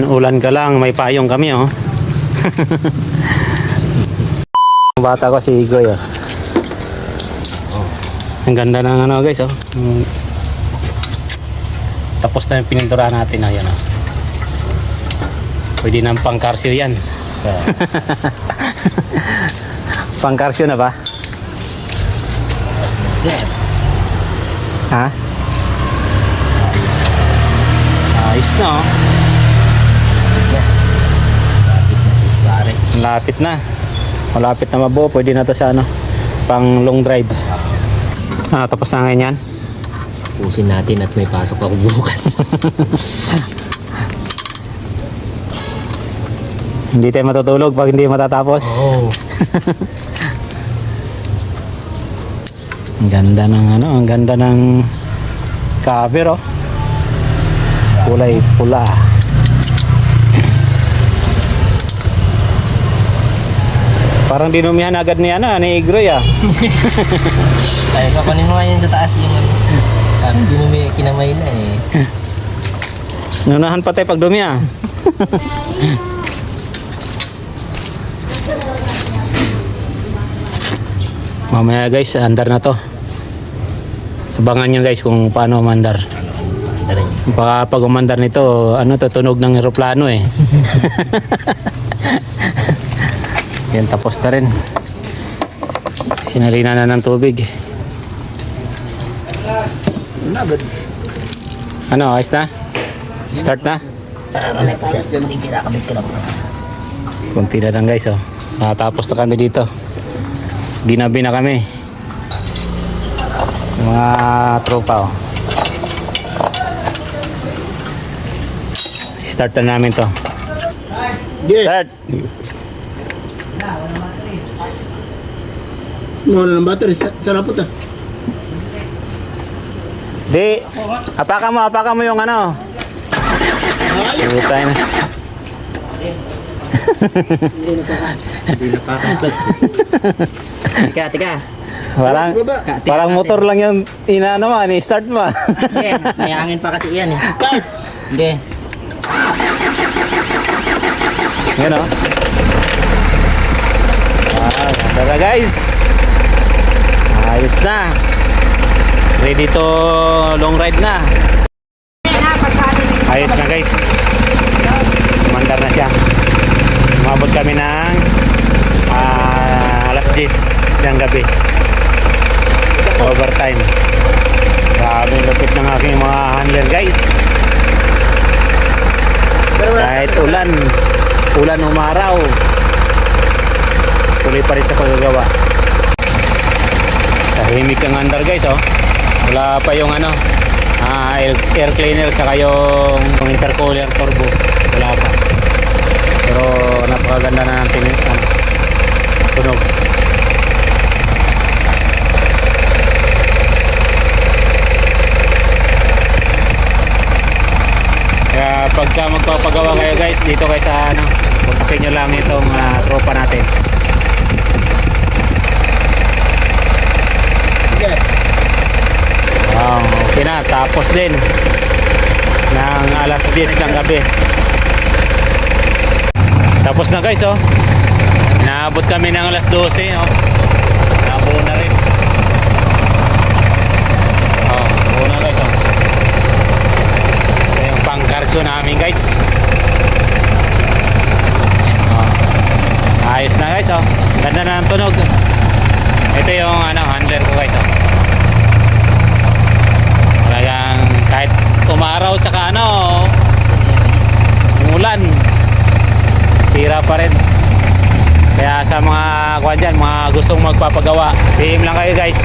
Ulan ka lang, may payong kami oh. Bata ko si Igoy oh. Ang ganda ng ano guys oh. Tapos na yung pininturahan natin, ayan oh. Pwede ng pangkarsyo yan. Pangkarsyo na ba? Ha? Ayos na oh. Malapit na. Malapit na mabuo. Pwede na to sa ano, pang long drive. Tapos na ngayon yan. Pusin natin at may pasok ako bukas. Hindi tayo matutulog pag hindi matatapos. Oo. Ang ganda ng ano, ang ganda ng cover oh. Kulay pula. Parang dinumihan agad ni ni Igroy ah. Ay, kapanin mo nga yun sa taas yung ano. Parang kinamay na eh. Nunahan pa tayo pag dumi ah. Mamaya guys, andar na to. Abangan nyo guys kung paano umandar. Baka pag umandar nito, ano, tutunog ng eroplano eh. Yan, tapos na rin. Sinalina na ng tubig. Ano, ayos na? Start na? Kunti na lang guys oh. Tapos na kami dito. Ginabi na kami. Mga tropa oh. Start na namin to. Start! Wala ng battery. Sarap po ta. Di, apakan mo yung ano. Butay na. Hindi na pa Tika. Parang motor lang yung inaano mo, ni-start mo. Hindi, may hangin pa kasi iyan eh. Hindi. Yan o. Ganda na guys. Ayos na. Ready to long ride na. Ayos na guys. Mandar na siya. Umabot kami ng alas 10 ng gabi. Overtime. Grabe lupit ng aking mga handler guys. Kahit ulan umaraw, tuloy pa rin sa paggagawa. Tahimik ang andar guys oh. Wala pa yung ano, air cleaner saka yung intercooler turbo. Wala pa. Pero napakaganda na ng tunog. Kaya pagka magpapagawa kayo guys, dito kayo sa ano, puntakin nyo lang itong tropa natin. Okay na, tapos din ng alas 10 ng gabi. Tapos na guys oh. Naabot kami ng alas 12 oh. Nabuo na rin. Buo na guys oh. Ito yung pangkarsyo namin guys. Ayos na guys oh. Ganda na ng tunog. Ito yung ano, handler ko guys oh. Talagang kahit umaraw sa ano, umulan, tira pa rin. Kaya sa mga kuwan dyan, mga gustong magpapagawa, PM lang kayo guys.